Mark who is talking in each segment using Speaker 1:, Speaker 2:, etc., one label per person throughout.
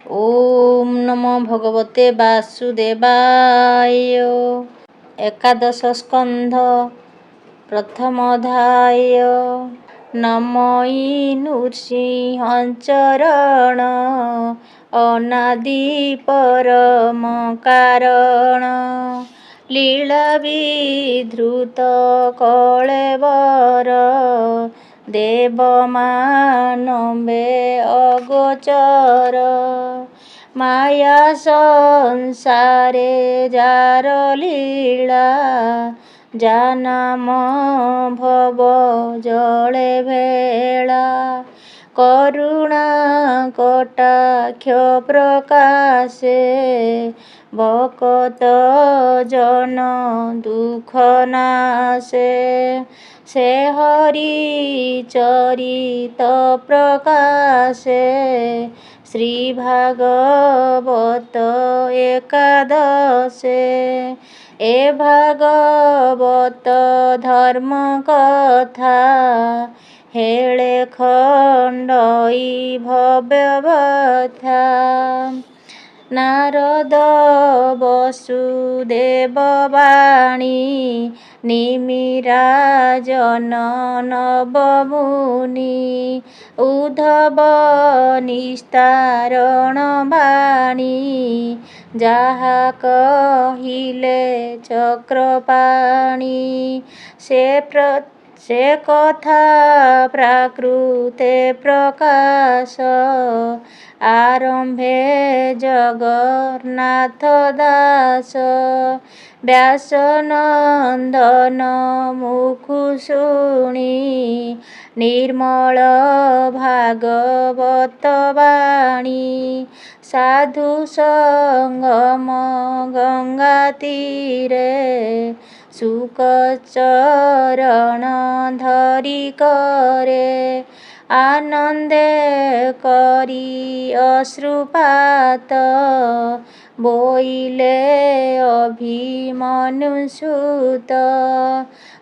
Speaker 1: ओम नमो भगवते वासुदेवाय। एकादश स्कंध प्रथम अध्याय। नमोई नृसिंहचरण अनादि परम कारण। लीला विधृत कळेबर देवमानवे अगोचर। माया संसारे जार लीला जानाम भव जले भेला। करुणा कटाक्ष प्रकाशे भकत जन दुख नाशे। से हरि चरित प्रकाशे श्री भागवत एकादशे। ए भागवत धर्म कथा हेले खंडई भव्यवथा। नारद वसुदेव वाणी निमिराजन नवमुनि। उद्धव निस्तारण वाणी जाहा कहिले चक्रपाणि। से कथा प्राकृते प्रकाश आरंभे जगन्नाथ दास। व्यासनंदन मुखु शुणी निर्मल भागवत वाणी। साधु संगम गंगा तीरे सुखचरण धरि करे। आनंदे करी अश्रुपात बोइले अभिमन्यु सुत।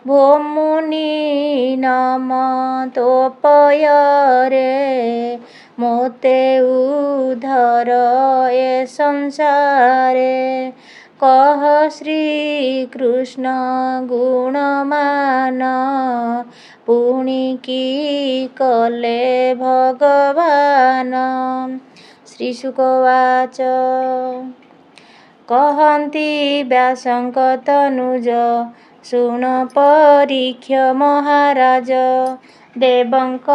Speaker 1: भोमुनि नम तोपयरे मोते उधर ए संसारे। कह श्री कृष्ण गुणमान पुनि की कले भगवान। श्रीशुकवाच कहन्ति व्यासंक तनुज शुण परीक्ष महाराज। देवंक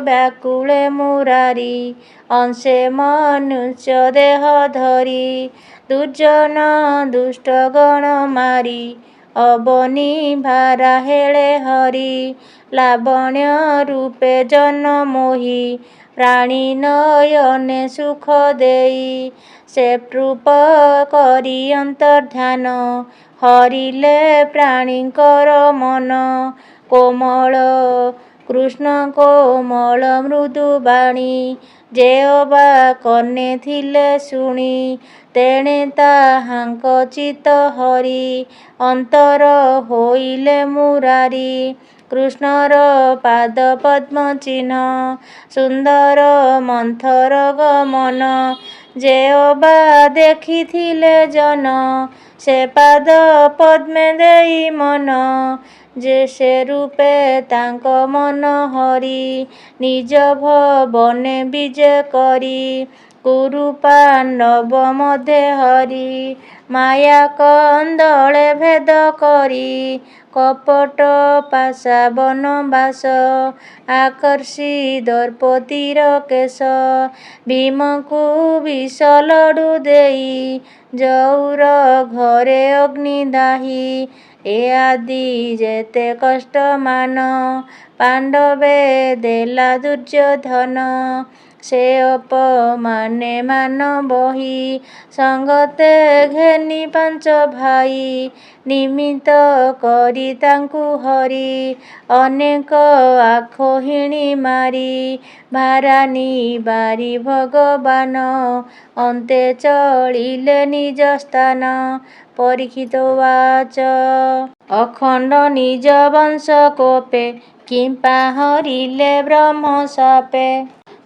Speaker 1: व्याकुले मुरारी अंशे मनुष्य देह धरी। दुर्जन दुष्ट गण मारी अबनी भारा हेले हरि। लावण्य रूपे जन मोही प्राणी नयने सुख देई। से रूप करी अंतर्ध्यान हरिले प्राणीकर मन। कोमल कृष्ण कोमल मृदु बाणी जे अबा कने थिले शुणी। तेणे ताहांक चित हरि अंतर होइले मुरारी। कृष्णर पाद पद्म चिन्ह सुंदर मंथर गमन। जे अबा देखिथिले जन से पाद पद्मे देई मन। जे से रूपे तांक मन हरि निज भवने विजे करी। कुरु पांडव मध्ये हरि माया कंदले भेद करी। कपट पाशा बनबास आकर्षि द्रौपदीर केश। भीमकु विष लडु देई जौर घरे अग्नि दाही। ए आदि जेते कष्ट मान पांडवे देला दुर्योधन। से अपमाने मान बही संगते घेनी पांच भाई। निमित्त करी तांकु हरि अनेक आखोहिणी मारी। भारानी बारी भगवान अन्ते चलिले निज स्थान। परीक्षित उवाच अखंड निज वंश कोपे किंपा हरिले ब्रह्म शापे।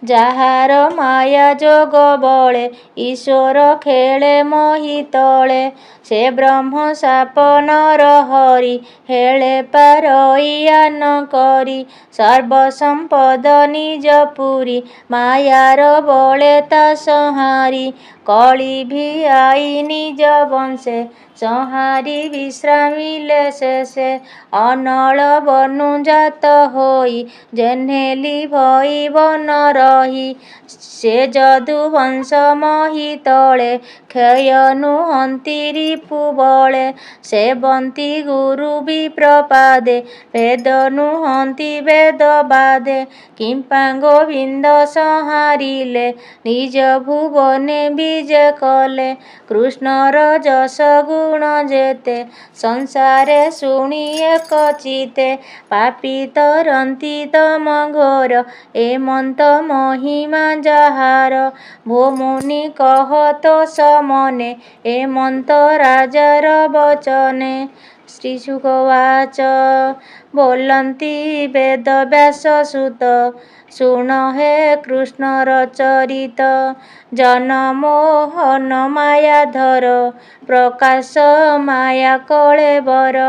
Speaker 1: ଯାହାର ମାୟା ଯୋଗ ବଳେ ଈଶ୍ୱର ଖେଳେ ମହି ତଳେ। ସେ ବ୍ରହ୍ମ ସାପ ନର ହରି ହେଳେ ପାରଇଆ ନ କରି। ସର୍ବ ସମ୍ପଦ ନିଜ ପୁରି ମାୟାର ବଳେ ତା ସଂହାରି। କଳି ଭିଆଇ ନିଜ ବଂଶେ ସଂହାରି ବିଶ୍ରାମିଲେ ଶେଷେ। ଅନଳ ବନୁ ଜାତ ହୋଇ ଜେହ୍ନେଲି ଭଇ ବନ ରହି। ସେ ଯଦୁ ବଂଶ ମହି ତଳେ କ୍ଷୟ ନୁହନ୍ତି ରିପୁ ବଳେ। ସେବନ୍ତି ଗୁରୁ ବିପ୍ରପାଦେ ଭେଦ ନୁହନ୍ତି ବେଦ ବାଦେ। କିମ୍ପା ଗୋବିନ୍ଦ ସଂହାରିଲେ ନିଜ ଭୁବନେ ବିଜେ କଲେ। କୃଷ୍ଣର ଯଶ ଗୁଣ ଯେତେ ସଂସାରେ ଶୁଣି ଏକ ଚିତେ। ପାପୀ ତରନ୍ତି ତମ ଘୋର ଏମନ୍ତ ମହିମା ଯାହାର। ଭୋମୁନି କହ ତୋଷ ମନେ ଏମନ୍ତ ରାଜାର ବଚନେ। ଶ୍ରୀଶୁକ ଉବାଚ ବୋଲନ୍ତି ବେଦ ବ୍ୟାସ ସୁତ ଶୁଣ ହେ କୃଷ୍ଣର ଚରିତ। ଜନମୋହନ ମାୟାଧର ପ୍ରକାଶ ମାୟା କଳେବର।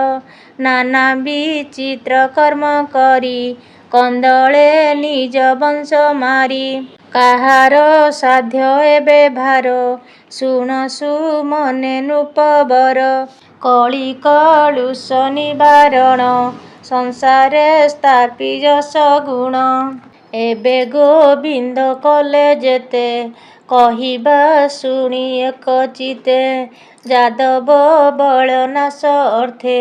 Speaker 1: ନାନା ବିଚିତ୍ର କର୍ମ କରି କନ୍ଦଳେ ନିଜ ବଂଶ ମାରି। କାହାର ସାଧ୍ୟ ଏବେ ଭାର ଶୁଣ ସୁମନେ ନୃପବର। କଳି କଳୁଷ ନିବାରଣ ସଂସାରେ ସ୍ଥାପି ଯଶ ଗୁଣ। ଏବେ ଗୋବିନ୍ଦ କଲେ ଯେତେ କହିବା ଶୁଣି ଏକ ଚିତେ। ଯାଦବ ବଳ ନାଶ ଅର୍ଥେ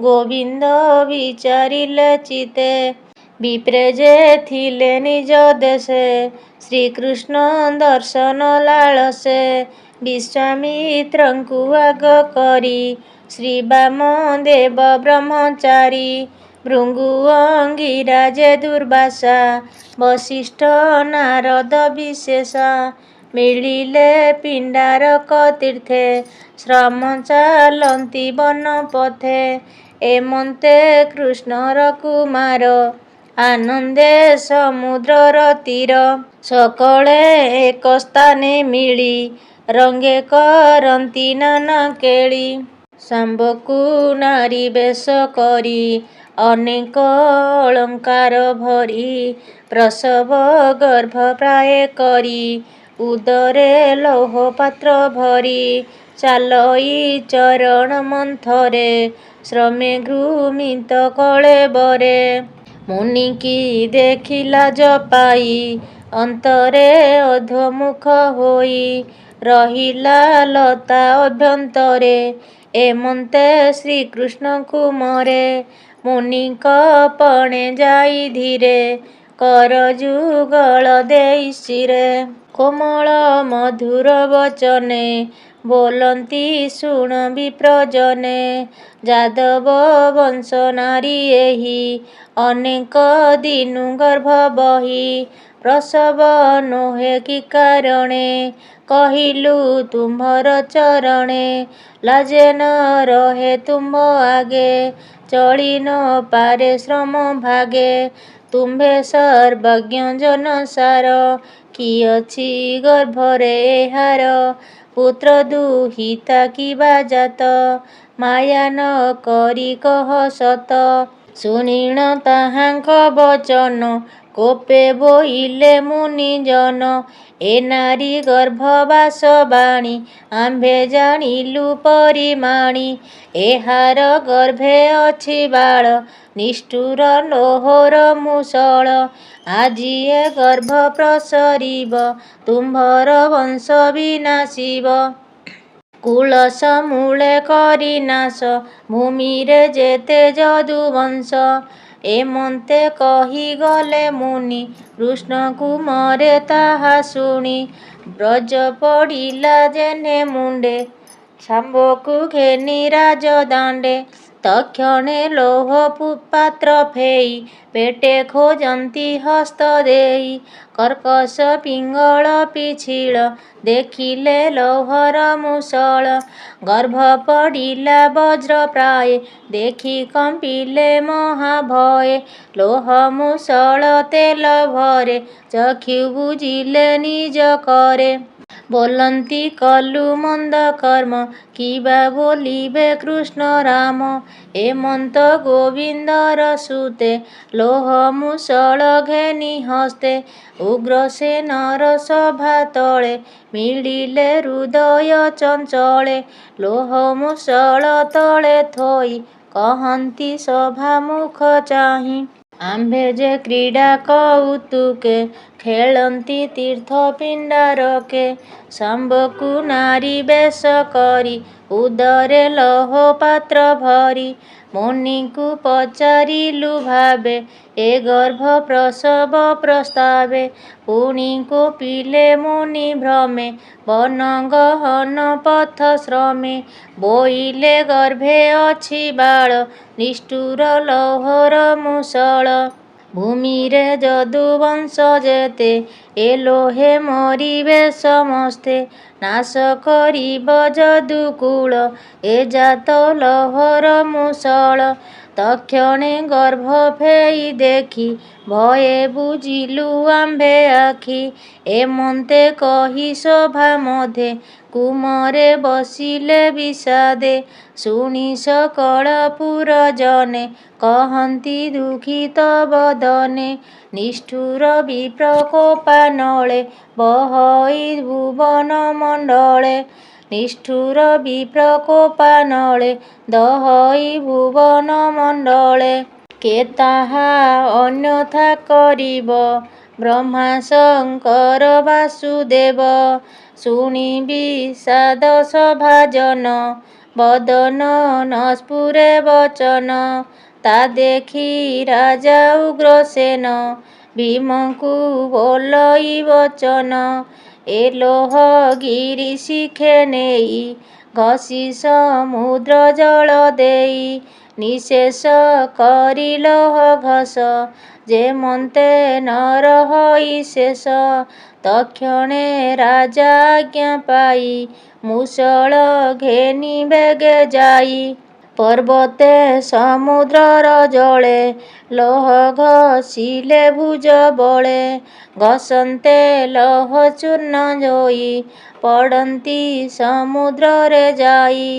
Speaker 1: ଗୋବିନ୍ଦ ବିଚାରିଲେ ଚିତେ। ବିପ୍ରେ ଯେ ଥିଲେ ନିଜ ଦେଶେ ଶ୍ରୀକୃଷ୍ଣ ଦର୍ଶନ ଲାଳସେ। ବିଶ୍ୱାମିତ୍ରଙ୍କୁ ଆଗ କରି ଶ୍ରୀ ବାମଦେବ ବ୍ରହ୍ମଚାରୀ। ଭୃଗୁ ଅଙ୍ଗିରା ଦୁର୍ବାସା ବଶିଷ୍ଠ ନାରଦ ବିଶେଷା। ମିଳିଲେ ପିଣ୍ଡାରକ ତୀର୍ଥେ ଶ୍ରମ ଚାଲନ୍ତି ବନ ପଥେ। ଏମନ୍ତେ କୃଷ୍ଣର କୁମାର ଆନନ୍ଦେ ସମୁଦ୍ରର ତୀର। ସକଳେ ଏକ ସ୍ଥାନେ ମିଳି ରଙ୍ଗେ କରନ୍ତି ନାନା କେଳି। ଶାମ୍ବକୁ ନାରୀ ବେଶ କରି ଅନେକ ଅଳଙ୍କାର ଭରି। ପ୍ରସବ ଗର୍ଭ ପ୍ରାୟେ କରି ଉଦରେ ଲୌହ ପାତ୍ର ଭରି। ଚାଲଇ ଚରଣ ମନ୍ଥରେ ଶ୍ରମେ ଘୃମିତ କଳେବରେ। ମୁନିକି ଦେଖି ଲାଜ ପାଇ ଅନ୍ତରେ ଅଧୋମୁଖ ହୋଇ। ରହିଲା ଲତା ଅଭ୍ୟନ୍ତରେ ଏମନ୍ତେ ଶ୍ରୀକୃଷ୍ଣଙ୍କୁ ମରେ। ମୁନିଙ୍କ ପଣେ ଯାଇ ଧୀରେ କର ଯୁଗଳ ଦେଇ ଶିରେ। କୋମଳ ମଧୁର ବଚନେ ବୋଲନ୍ତି ଶୁଣ ବିପ୍ରଜନେ। ଯାଦବ ବଂଶ ନାରୀ ଏହି ଅନେକ ଦିନୁ ଗର୍ଭ ବହି। ପ୍ରସବ ନୋହେ କି କାରଣେ କହିଲୁ ତୁମ୍ଭର ଚରଣେ। ଲାଜେ ନ ରହେ ତୁମ୍ଭ ଆଗେ ଚଳି ନ ପାରେ ଶ୍ରମ ଭାଗେ। ତୁମ୍ଭେ ସର୍ବଜ୍ଞ ଜନସାର କି ଅଛି ଗର୍ଭରେ ଏହାର। ପୁତ୍ର ଦୁହିତା କିବା ଜାତ ମାୟା ନ କରି କହ ସତ। ଶୁଣିଣ ତାହାଙ୍କ ବଚନ କୋପେ ବୋଇଲେ ମୁନିଜନ। ଏ ନାରୀ ଗର୍ଭବାସ ବାଣୀ ଆମ୍ଭେ ଜାଣିଲୁ ପରିମାଣି। ଏହାର ଗର୍ଭେ ଅଛି ବାଳ ନିଷ୍ଠୁର ଲୌହର ମୂଷଳ। ଆଜି ଏ ଗର୍ଭ ପ୍ରସରିବ ତୁମ୍ଭର ବଂଶ ବିନାଶିବ। କୁଳ ସମୂଳେ କରି ନାଶ ଭୂମିରେ ଯେତେ ଯଦୁବଂଶ। ଏମନ୍ତେ କହିଗଲେ ମୁନି କୃଷ୍ଣଙ୍କୁ ମରେ ତାହା ଶୁଣି। ବ୍ରଜ ପଡ଼ିଲା ଯେହ୍ନେ ମୁଣ୍ଡେ ଶାମ୍ବକୁ ଘେନି ରାଜଦାଣ୍ଡେ। ତକ୍ଷଣେ ଲୌହ ପାତ୍ର ଫେଇ ପେଟେ ଖୋଜନ୍ତି ହସ୍ତ ଦେଇ। କର୍କଶ ପିଙ୍ଗଳ ପିଛିଳ ଦେଖିଲେ ଲୌହର ମୂଷଳ। ଗର୍ଭ ପଡ଼ିଲା ବଜ୍ର ପ୍ରାୟେ ଦେଖି କମ୍ପିଲେ ମହାଭୟେ। ଲୌହ ମୂଷଳ ତେଲ ଭରେ ଚକ୍ଷୁ ବୁଜିଲେ ନିଜ କରେ। ବୋଲନ୍ତି କଲୁ ମନ୍ଦ କର୍ମ କିବା ବୋଲିବେ କୃଷ୍ଣ ରାମ। ଏମନ୍ତ ଗୋବିନ୍ଦର ସୁତେ ଲୌହ ମୂଷଳ ଘେନି ହସ୍ତେ। ଉଗ୍ରସେନର ସଭା ତଳେ ମିଳିଲେ ହୃଦୟ ଚଞ୍ଚଳେ। ଲୌହ ମୂଷଳ ତଳେ ଥୋଇ କହନ୍ତି ସଭା ମୁଖ ଚାହିଁ। ଆମ୍ଭେ ଯେ କ୍ରୀଡ଼ା କଉତୁକେ ଖେଳନ୍ତି ତୀର୍ଥ ପିଣ୍ଡାରକେ। ଶାମ୍ବକୁ ନାରୀ ବେଶ କରି ଉଦରେ ଲୌହ ପାତ୍ର ଭରି। ମୁନିକୁ ପଚାରିଲୁ ଭାବେ ଏ ଗର୍ଭ ପ୍ରସବ ପ୍ରସ୍ତାବେ। ପୁଣି କୋପିଲେ ମୁନି ଭ୍ରମେ ବନ ଗହନ ପଥ ଶ୍ରମେ। ବୋଇଲେ ଗର୍ଭେ ଅଛି ବାଳ ନିଷ୍ଠୁର ଲୌହର ମୂଷଳ। ଭୂମିରେ ଯଦୁବଂଶ ଯେତେ ଏ ଲୌହେ ମରିବେ ସମସ୍ତେ। ନାଶ କରିବ ଯଦୁକୁଳ ଏ ଜାତ ଲୌହର ମୂଷଳ। ତକ୍ଷଣେ ଗର୍ଭ ଫେଇ ଦେଖି ଭୟେ ବୁଜିଲୁ ଆମ୍ଭେ ଆଖି। ଏମନ୍ତେ କହି ସଭା ମଧ୍ୟେ କୁମରେ ବସିଲେ ବିଷାଦେ। ଶୁଣି ସକଳ ପୁରଜନେ କହନ୍ତି ଦୁଃଖିତ ବଦନେ। ନିଷ୍ଠୁର ବିପ୍ର କୋପାନଳେ ବହଇ ଭୁବନ ମଣ୍ଡଳେ। ନିଷ୍ଠୁର ବିପ୍ର କୋପାନଳେ ଦହଇ ଭୁବନ ମଣ୍ଡଳେ। କେ ତାହା ଅନ୍ୟଥା କରିବ ବ୍ରହ୍ମା ଶଙ୍କର ବାସୁଦେବ। ଶୁଣି ବିଷାଦ ସଭାଜନ ବଦନ ନ ସ୍ଫୁରେ ବଚନ। ତା ଦେଖି ରାଜା ଉଗ୍ରସେନ ଭୀମଙ୍କୁ ବୋଲଇ ବଚନ। ଏ ଲୌହ ଗିରି ଶିଖେ ନେଇ ଘଷି ସମୁଦ୍ର ଜଳ ଦେଇ। ନିଃଶେଷ କରି ଲୌହ ଘଷ ଯେମନ୍ତେ ନ ରହଇ ଶେଷ। ତକ୍ଷଣେ ରାଜା ଆଜ୍ଞା ପାଇ ମୂଷଳ ଘେନି ବେଗେ ଯାଇ। ପର୍ବତେ ସମୁଦ୍ରର ଜଳେ ଲୌହ ଘଷିଲେ ଭୁଜ ବଳେ। ଘଷନ୍ତେ ଲୌହ ଚୂର୍ଣ୍ଣ ହୋଇ ପଡ଼ନ୍ତି ସମୁଦ୍ରରେ ଯାଇ।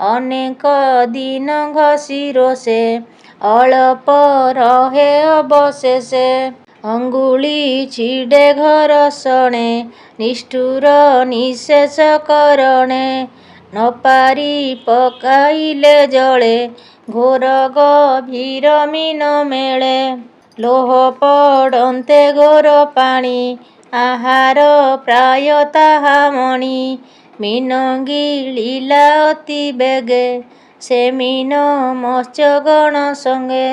Speaker 1: ଅନେକ ଦିନ ଘଷି ରୋଷେ ଅଳପ ରହେ ଅବଶେଷେ। ଅଙ୍ଗୁଳି ଛିଡ଼େ ଘରଷଣେ ନିଷ୍ଠୁର ନିଃଶେଷ କରଣେ। ନ ପାରି ପକାଇଲେ ଜଳେ ଘୋର ଗଭୀର ମୀନ ମେଳେ। ଲୌହ ପଡ଼ନ୍ତେ ଘୋର ପାଣି ଆହାର ପ୍ରାୟ ତାହା ମଣି। ମୀନ ଗିଳିଲା ଅତି ବେଗେ ସେ ମୀନ ମତ୍ସ୍ୟଗଣ ସଙ୍ଗେ।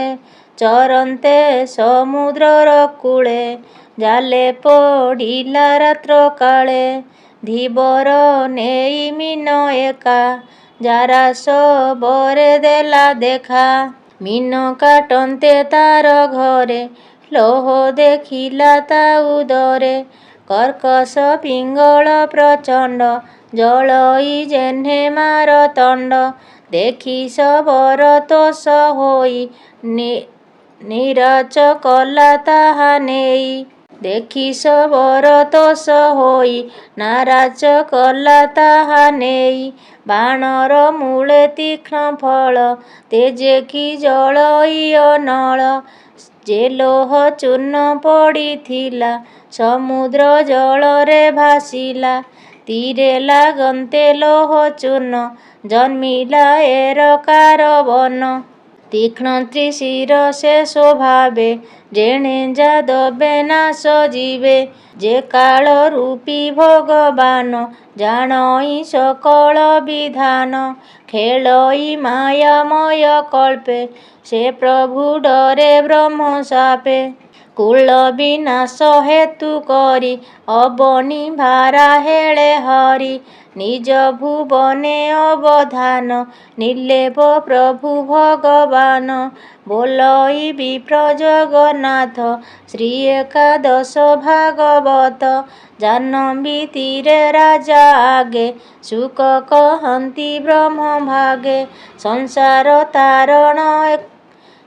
Speaker 1: ଚରନ୍ତେ ସମୁଦ୍ରର କୂଳେ ଜାଲେ ପଡ଼ିଲା ରାତ୍ର କାଳେ। ଧୀବର ନେଇ ମୀନ ଏକା ଜାରାସ ବରେ ଦେଲା ଦେଖା। ମୀନ କାଟନ୍ତେ ତାର ଘରେ ଲୌହ ଦେଖିଲା ତା ଉଦରେ। କର୍କଶ ପିଙ୍ଗଳ ପ୍ରଚଣ୍ଡ ଜଳଇ ଯେହ୍ନେ ମାରତଣ୍ଡ। ଦେଖି ଶବର ତୋଷ ହୋଇ ନିରାଚ କଲା ତାହା ନେଇ। ଦେଖି ଶବର ତୋଷ ହୋଇ ନାରାଜ କଲା ତାହା ନେଇ। ବାଣର ମୂଳେ ତୀକ୍ଷ୍ଣ ଫଳ ତେଜେ କି ଜଳଇ ଅନଳ। ଯେ ଲୌହ ଚୂର୍ଣ୍ଣ ପଡ଼ିଥିଲା ସମୁଦ୍ର ଜଳରେ ଭାସିଲା। ତୀରେ ଲାଗନ୍ତେ ଲୌହ ଚୂର୍ଣ୍ଣ ଜନ୍ମିଲା ଏରକାର ବନ। ତୀକ୍ଷ୍ଣ ତ୍ରିଶିର ସେ ସ୍ୱଭାବେ ଯେଣେ ଯାଦବେ ନାଶ ଯିବେ। ଯେ କାଳ ରୂପୀ ଭଗବାନ ଜାଣଇ ସକଳ ବିଧାନ। ଖେଳଇ ମାୟାମୟ କଳ୍ପେ ସେ ପ୍ରଭୁ ଡରେ ବ୍ରହ୍ମ ଶାପେ। କୁଳ ବିନାଶ ହେତୁ କରି ଅବନି ଭାରା ହେଳେ ହରି। ନିଜ ଭୁବନେ ଅବଧାନ ନିର୍ଲେପ ପ୍ରଭୁ ଭଗବାନ। ବୋଲଇ ବିପ୍ର ଜଗନ୍ନାଥ ଶ୍ରୀ ଏକାଦଶ ଭାଗବତ। ଜାହ୍ନବୀ ତୀରେ ରାଜା ଆଗେ ଶୁକ କହନ୍ତି ବ୍ରହ୍ମ ଭାଗେ। ସଂସାର ତାରଣ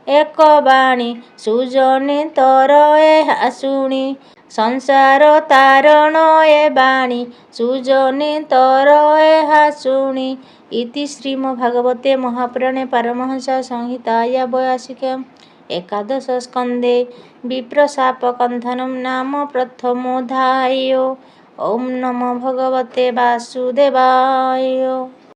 Speaker 1: ଏକ ବାଣୀ ସୁଜନେ ତର ଏହା ଶୁଣି। ସଂସାର ତାରଣ ଏ ବାଣୀ ସୁଜନେ ତର ଏହା ଶୁଣି। ଇତି ଶ୍ରୀମଦ୍ଭାଗବତେ ମହାପୁରାଣେ ପାରମହଂସ ସଂହିତାୟା 82 ଏକାଦଶ ସ୍କନ୍ଧେ ବିପ୍ରଶାପ ଖଣ୍ଡନମ୍ ନାମ ପ୍ରଥମୋऽଧ୍ୟାୟଃ। ଓಂ ନମୋ ଭଗବତେ ବାସୁଦେବାୟ।